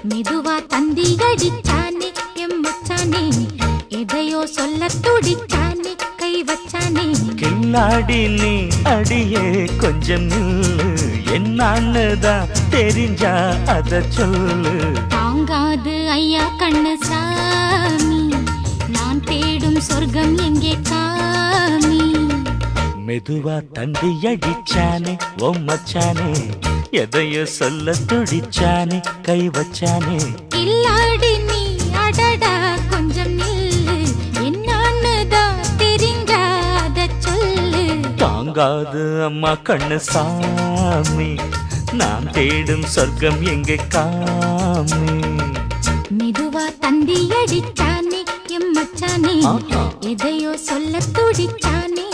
மெதுவா தந்தி அடிச்சானே எம் மச்சானே எதையோ சொல்ல துடிச்சானே கை வச்சானே கில்லாடி நீ அடியே கொஞ்சம் நில்லு என்னன்னுதான் தெரிஞ்சா அத சொல்லு தாங்காது ஐயா கண்ணு சாமி நான் தேடும் சொர்க்கம் எங்கே காமி மெதுவா தந்தி அடிச்சானே ஓ மச்சானே எதையோ சொல்ல துடிச்சானே கை வச்சானே இல்லாடி நீ அடடா கொஞ்சம் நில்லு என்னன்னுதான் தெரிஞ்சாத சொல்லு தாங்காது அம்மா கண்ணு சாமி நான் தேடும் சொர்க்கம் எங்கே காமி மெதுவா தந்தி அடிச்சானே எம் மச்சானே எதையோ சொல்ல துடிச்சானே